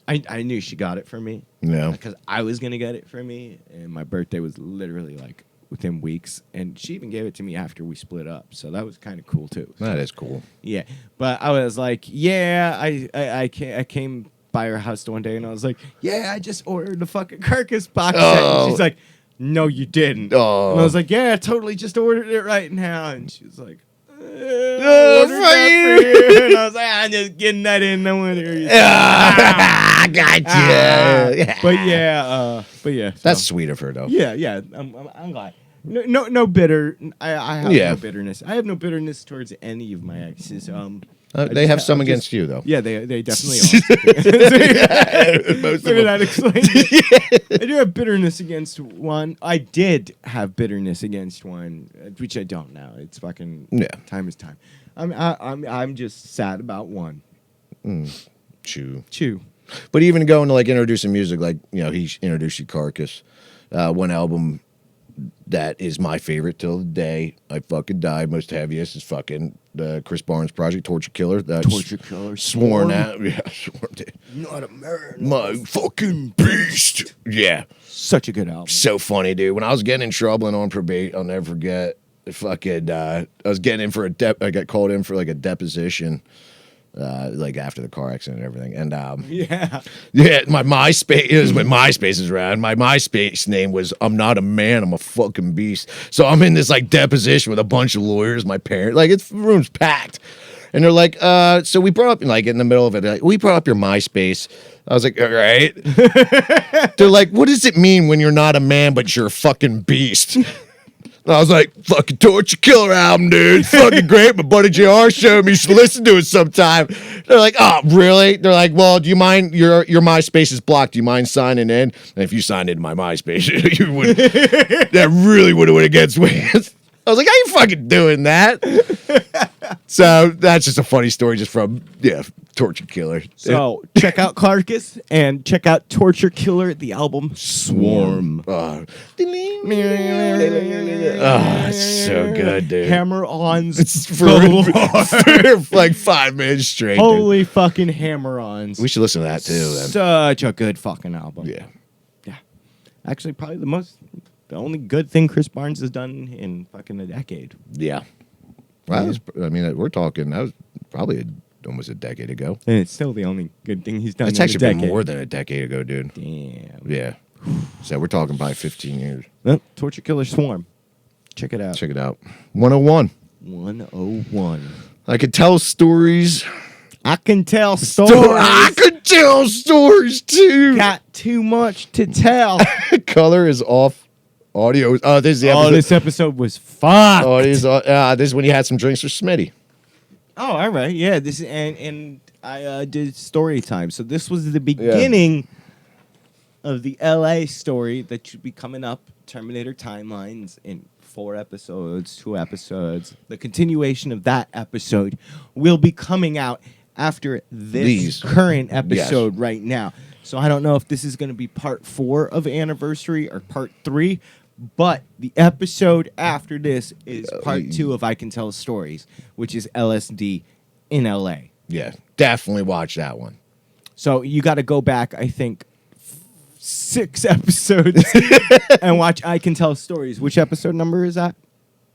[SPEAKER 2] I knew she got it for me.
[SPEAKER 1] Yeah.
[SPEAKER 2] Because I was going to get it for me. And my birthday was literally like within weeks, and she even gave it to me after we split up. So that was kind of cool too.
[SPEAKER 1] That is cool.
[SPEAKER 2] Yeah, but I was like, yeah, I came by her house one day, and I was like, yeah, I just ordered a fucking Carcass box set. And she's like, no, you didn't.
[SPEAKER 1] Oh.
[SPEAKER 2] And I was like, yeah, I totally just ordered it right now. And she was like,
[SPEAKER 1] for
[SPEAKER 2] you. And I was like, I'm just getting that in. No one here.
[SPEAKER 1] I got you.
[SPEAKER 2] But yeah.
[SPEAKER 1] That's sweet of her, though.
[SPEAKER 2] Yeah. I'm glad. No bitter. I have no bitterness. I have no bitterness towards any of my exes.
[SPEAKER 1] They have some against you, though.
[SPEAKER 2] Yeah, they definitely are.
[SPEAKER 1] Most
[SPEAKER 2] Maybe
[SPEAKER 1] of
[SPEAKER 2] that
[SPEAKER 1] them.
[SPEAKER 2] explains it. I do have bitterness against one. I did have bitterness against one, which I don't now. It's fucking time is time. I'm just sad about one.
[SPEAKER 1] Chew. But even going to like introducing music, like he introduced you Carcass, one album that is my favorite till the day I fucking die. Most heaviest is fucking the Chris Barnes project, Torture Killer. That's
[SPEAKER 2] Torture Killer.
[SPEAKER 1] Sworn out. Yeah, sworn to.
[SPEAKER 2] Not a man.
[SPEAKER 1] My fucking beast. Yeah.
[SPEAKER 2] Such a good album.
[SPEAKER 1] So funny, dude. When I was getting in trouble and on probate, I'll never forget. Fucking, I was getting in for I got called in for like a deposition. Like after the car accident and everything, and my MySpace. It was when MySpace is around. My MySpace name was "I'm not a man, I'm a fucking beast." So I'm in this like deposition with a bunch of lawyers. My parents, like, it's room's packed, and they're like, "So we brought up like in the middle of it, like, we brought up your MySpace." I was like, "All right." They're like, "What does it mean when you're not a man but you're a fucking beast?" I was like, fucking Torture Killer album, dude. It's fucking great. My buddy JR showed me. You should listen to it sometime. They're like, oh, really? They're like, well, do you mind? Your MySpace is blocked. Do you mind signing in? And if you signed into my MySpace, you would. That really would have went against me. I was like, how you fucking doing that? So that's just a funny story just from, Torture Killer.
[SPEAKER 2] So check out Carcass and check out Torture Killer, the album Swarm.
[SPEAKER 1] Oh, it's so good, dude.
[SPEAKER 2] Hammer-ons.
[SPEAKER 1] It's for like 5 minutes straight.
[SPEAKER 2] Holy fucking hammer-ons.
[SPEAKER 1] We should listen to that too, then.
[SPEAKER 2] Such a good fucking album.
[SPEAKER 1] Yeah.
[SPEAKER 2] Actually, probably the only good thing Chris Barnes has done in fucking a decade.
[SPEAKER 1] Yeah. Well, we're talking, that was probably almost a decade ago.
[SPEAKER 2] And it's still the only good thing he's done
[SPEAKER 1] It's
[SPEAKER 2] in
[SPEAKER 1] actually
[SPEAKER 2] a decade.
[SPEAKER 1] been more than a decade ago, dude.
[SPEAKER 2] Damn.
[SPEAKER 1] Yeah. So we're talking probably 15 years.
[SPEAKER 2] Well, Torture Killer Swarm. Check it out.
[SPEAKER 1] Check it out. 101.
[SPEAKER 2] 101.
[SPEAKER 1] I could tell stories.
[SPEAKER 2] I can tell stories.
[SPEAKER 1] I could tell stories, too.
[SPEAKER 2] Got too much to tell.
[SPEAKER 1] Color is off. Audio. Oh, this is the episode.
[SPEAKER 2] Oh, this episode was fucked.
[SPEAKER 1] Oh, this is when you had some drinks for Smitty.
[SPEAKER 2] Oh, all right. Yeah, this is and I did story time. So this was the beginning of the LA story that should be coming up. Terminator Timelines in 4 episodes, 2 episodes. The continuation of that episode will be coming out after this current episode right now. So I don't know if this is going to be part 4 of Anniversary or part 3. But the episode after this is part 2 of I Can Tell Stories, which is LSD in LA.
[SPEAKER 1] Yeah, definitely watch that one.
[SPEAKER 2] So you got to go back, I think, 6 episodes and watch I Can Tell Stories. Which episode number is that?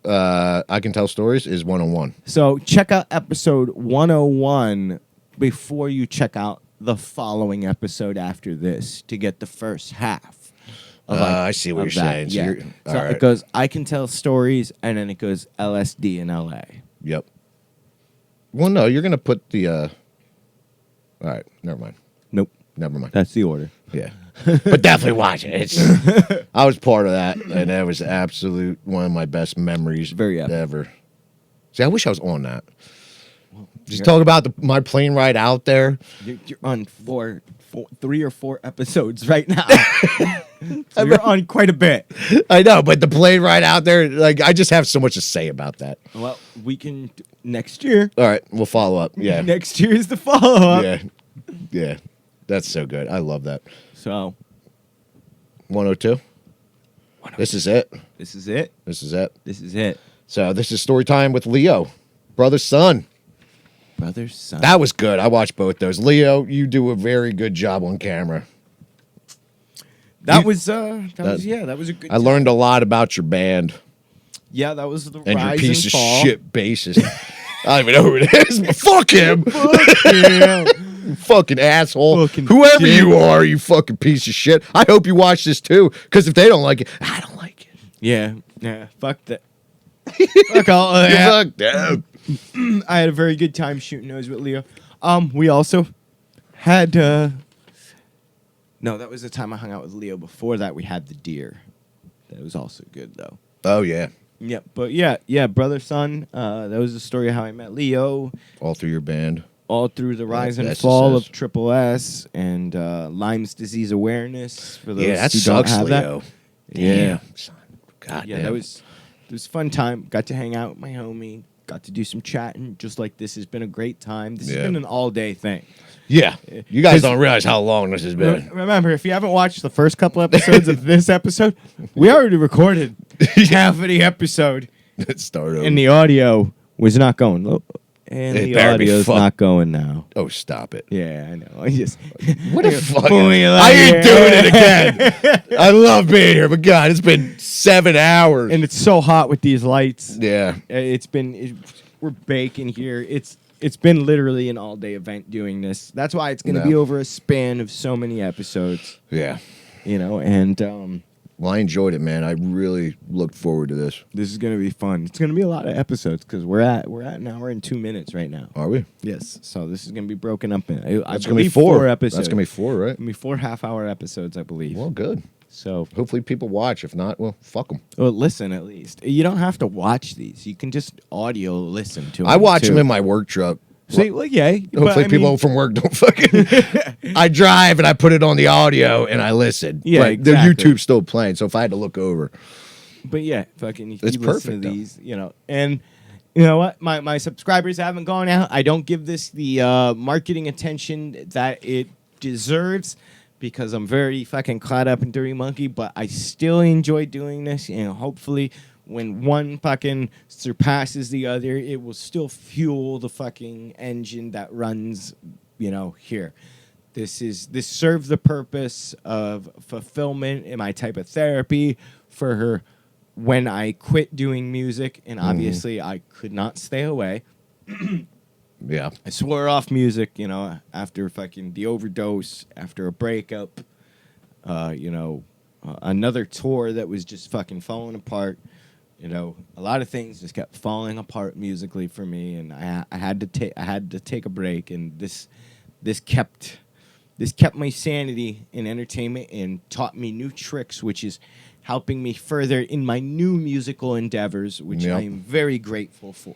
[SPEAKER 1] I Can Tell Stories is 101.
[SPEAKER 2] So check out episode 101 before you check out the following episode after this to get the first half.
[SPEAKER 1] I see what you're saying.
[SPEAKER 2] Yeah. So it goes, I Can Tell Stories, and then it goes LSD in LA.
[SPEAKER 1] Yep. Well, no, you're going to put the... All right, never mind.
[SPEAKER 2] Nope.
[SPEAKER 1] Never mind.
[SPEAKER 2] That's the order.
[SPEAKER 1] Yeah. But definitely watch it. I was part of that, and that was absolute one of my best memories ever. See, I wish I was on that. Just talk about my plane ride out there.
[SPEAKER 2] You're on 3 or 4 episodes right now. So you're on quite a bit.
[SPEAKER 1] I know, but the plane ride out there, like, I just have so much to say about that.
[SPEAKER 2] Well, we can next year.
[SPEAKER 1] All right, we'll follow up. Yeah.
[SPEAKER 2] Next year is the follow-up.
[SPEAKER 1] Yeah. That's so good. I love that.
[SPEAKER 2] So
[SPEAKER 1] 102? This is it.
[SPEAKER 2] This is it.
[SPEAKER 1] This is it.
[SPEAKER 2] This is it.
[SPEAKER 1] So this is story time with Leo. Brother, son.
[SPEAKER 2] Brother, son.
[SPEAKER 1] That was good. I watched both those. Leo, you do a very good job on camera.
[SPEAKER 2] That was a good.
[SPEAKER 1] I learned a lot about your band
[SPEAKER 2] Yeah, that was the
[SPEAKER 1] and your
[SPEAKER 2] rise
[SPEAKER 1] piece
[SPEAKER 2] and
[SPEAKER 1] of
[SPEAKER 2] fall.
[SPEAKER 1] shit bassist. I don't even know who it is, but fuck him. You fucking asshole.
[SPEAKER 2] Fucking
[SPEAKER 1] Whoever
[SPEAKER 2] dick.
[SPEAKER 1] you are, you fucking piece of shit. I hope you watch this too, because if they don't like it, I don't like it.
[SPEAKER 2] Yeah. Fuck that. Fuck all of that.
[SPEAKER 1] Fuck them.
[SPEAKER 2] I had a very good time shooting those with Leo. We also had. No, that was the time I hung out with Leo. Before that, we had the deer. That was also good though.
[SPEAKER 1] Oh yeah,
[SPEAKER 2] Yeah, but yeah, brother, son. That was the story of how I met Leo.
[SPEAKER 1] all through your band.
[SPEAKER 2] All through the rise and
[SPEAKER 1] that's
[SPEAKER 2] fall
[SPEAKER 1] just
[SPEAKER 2] of Triple S and Lyme's disease awareness for those
[SPEAKER 1] Yeah, that
[SPEAKER 2] who
[SPEAKER 1] sucks,
[SPEAKER 2] don't have
[SPEAKER 1] Leo.
[SPEAKER 2] that. Yeah,
[SPEAKER 1] Damn, son. God
[SPEAKER 2] yeah,
[SPEAKER 1] damn.
[SPEAKER 2] it was a fun time. Got to hang out with my homie. Got to do some chatting. Just like this has been a great time. This has
[SPEAKER 1] Yeah.
[SPEAKER 2] been an all day thing.
[SPEAKER 1] Yeah, you guys
[SPEAKER 2] 'Cause-
[SPEAKER 1] don't realize how long this has been.
[SPEAKER 2] Remember, if you haven't watched the first couple episodes of this episode, we already recorded half of the episode,
[SPEAKER 1] Let's start over.
[SPEAKER 2] and the audio was not going. And
[SPEAKER 1] It
[SPEAKER 2] the
[SPEAKER 1] better be
[SPEAKER 2] audio's
[SPEAKER 1] fuck-
[SPEAKER 2] not going now.
[SPEAKER 1] Oh, stop it.
[SPEAKER 2] Yeah, I know. I just
[SPEAKER 1] What a fucking...
[SPEAKER 2] Boy, you
[SPEAKER 1] I
[SPEAKER 2] like
[SPEAKER 1] ain't
[SPEAKER 2] it.
[SPEAKER 1] doing it again. I love being here, but God, it's been 7 hours.
[SPEAKER 2] and it's so hot with these lights.
[SPEAKER 1] Yeah.
[SPEAKER 2] We're baking here. It's been literally an all day event doing this. That's why it's going to
[SPEAKER 1] No.
[SPEAKER 2] be over a span of so many episodes.
[SPEAKER 1] Yeah.
[SPEAKER 2] And
[SPEAKER 1] Well, I enjoyed it, man. I really looked forward to this.
[SPEAKER 2] this is going to be fun. It's going to be a lot of episodes because we're at an hour and 2 minutes right now.
[SPEAKER 1] Are we?
[SPEAKER 2] Yes. So this is going to be broken up in I
[SPEAKER 1] That's going to be
[SPEAKER 2] believe
[SPEAKER 1] 4
[SPEAKER 2] episodes.
[SPEAKER 1] That's going to be 4, right?
[SPEAKER 2] Gonna be 4 half-hour episodes, I believe.
[SPEAKER 1] Well, good.
[SPEAKER 2] So,
[SPEAKER 1] Hopefully people watch. If not, well, fuck them.
[SPEAKER 2] well, listen at least. You don't have to watch these. You can just audio listen to them.
[SPEAKER 1] I watch
[SPEAKER 2] too.
[SPEAKER 1] them in my work truck.
[SPEAKER 2] See, well, yeah. but,
[SPEAKER 1] Hopefully
[SPEAKER 2] I
[SPEAKER 1] people
[SPEAKER 2] mean,
[SPEAKER 1] from work don't fucking... I drive and I put it on the audio and I listen.
[SPEAKER 2] Yeah,
[SPEAKER 1] But
[SPEAKER 2] exactly.
[SPEAKER 1] the YouTube's still playing, so if I had to look over...
[SPEAKER 2] But yeah, fucking, you
[SPEAKER 1] It's
[SPEAKER 2] listen
[SPEAKER 1] perfect,
[SPEAKER 2] to
[SPEAKER 1] though.
[SPEAKER 2] these, and you know what? My subscribers haven't gone out. I don't give this the marketing attention that it deserves because I'm very fucking caught up in Dirty Monkey. But I still enjoy doing this, and hopefully, when one fucking surpasses the other, it will still fuel the fucking engine that runs, here. This serves the purpose of fulfillment in my type of therapy for her when I quit doing music, and obviously I could not stay away.
[SPEAKER 1] Yeah.
[SPEAKER 2] I swore off music, after fucking the overdose, after a breakup, another tour that was just fucking falling apart. A lot of things just kept falling apart musically for me, and I had to take a break, and this kept my sanity in entertainment and taught me new tricks, which is helping me further in my new musical endeavors, which
[SPEAKER 1] Yep.
[SPEAKER 2] I am very grateful for.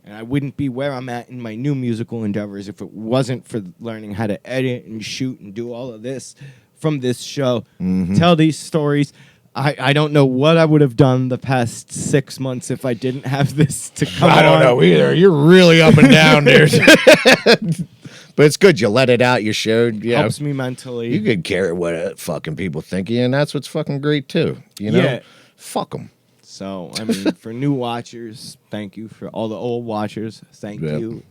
[SPEAKER 2] And I wouldn't be where I'm at in my new musical endeavors if it wasn't for learning how to edit and shoot and do all of this from this show. Tell these stories. I don't know what I would have done the past 6 months if I didn't have this to come
[SPEAKER 1] I don't
[SPEAKER 2] on.
[SPEAKER 1] know either. You're really up and down, dude. But it's good. You let it out. You showed. You know,
[SPEAKER 2] Helps me mentally.
[SPEAKER 1] you could care what fucking people think of you, and that's what's fucking great too. You know,
[SPEAKER 2] Yeah.
[SPEAKER 1] fuck them.
[SPEAKER 2] So, I mean, for new watchers, thank you. For all the old watchers, thank
[SPEAKER 1] Yep.
[SPEAKER 2] you.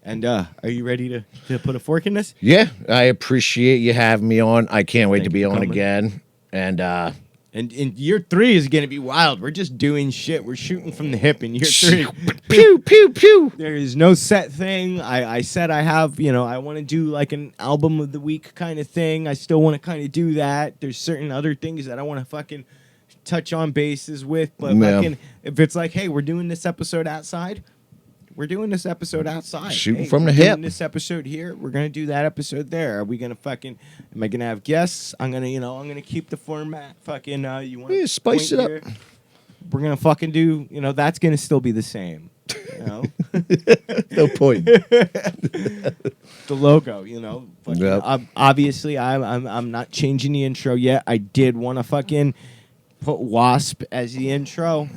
[SPEAKER 2] And are you ready to put a fork in this?
[SPEAKER 1] Yeah, I appreciate you having me on. I can't wait
[SPEAKER 2] Thank
[SPEAKER 1] to be
[SPEAKER 2] you for
[SPEAKER 1] on
[SPEAKER 2] coming.
[SPEAKER 1] again. And
[SPEAKER 2] And in year 3 is going to be wild. We're just doing shit. We're shooting from the hip in year 3.
[SPEAKER 1] pew pew pew.
[SPEAKER 2] There is no set thing. I said I have, I want to do like an album of the week kind of thing. I still want to kind of do that. There's certain other things that I want to fucking touch on bases with. But
[SPEAKER 1] Yeah.
[SPEAKER 2] fucking, if it's like, hey, we're doing this episode outside, we're doing this episode outside.
[SPEAKER 1] Shooting
[SPEAKER 2] Hey,
[SPEAKER 1] from the
[SPEAKER 2] we're
[SPEAKER 1] hip.
[SPEAKER 2] doing this episode here. We're gonna do that episode there. Are we gonna fucking? Am I gonna have guests? I'm gonna keep the format. Fucking, you want?
[SPEAKER 1] Yeah, spice it up.
[SPEAKER 2] We're gonna fucking do. That's gonna still be the same.
[SPEAKER 1] No point.
[SPEAKER 2] The logo. Fucking,
[SPEAKER 1] Yep.
[SPEAKER 2] obviously, I'm not changing the intro yet. I did want to fucking put Wasp as the intro.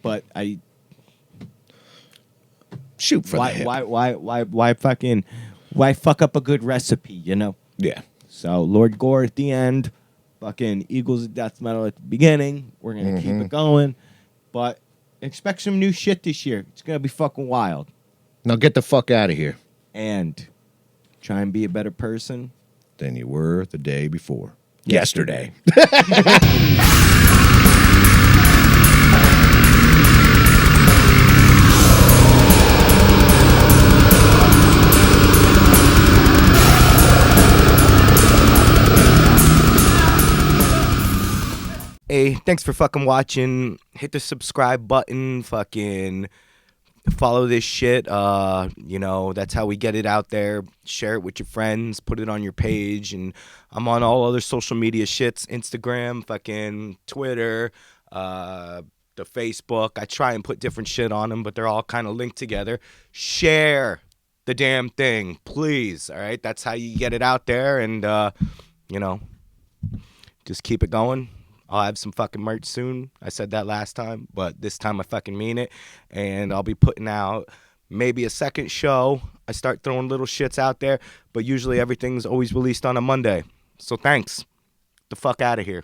[SPEAKER 2] But I.
[SPEAKER 1] Shoot for the hip.
[SPEAKER 2] Why fuck up a good recipe,
[SPEAKER 1] Yeah.
[SPEAKER 2] So LordGore at the end, fucking Eagles of Death Metal at the beginning. We're gonna keep it going, but expect some new shit this year. It's gonna be fucking wild,
[SPEAKER 1] Now get the fuck out of here.
[SPEAKER 2] and try and be a better person.
[SPEAKER 1] Than you were the day before. yesterday.
[SPEAKER 2] Hey, thanks for fucking watching. Hit the subscribe button. Fucking follow this shit. That's how we get it out there. Share it with your friends. Put it on your page. And I'm on all other social media shits. Instagram, fucking Twitter, the Facebook. I try and put different shit on them, but they're all kind of linked together. Share the damn thing, please. All right? That's how you get it out there. And, just keep it going. I'll have some fucking merch soon. I said that last time, but this time I fucking mean it. And I'll be putting out maybe a second show. I start throwing little shits out there, but usually everything's always released on a Monday. So thanks. The fuck out of here.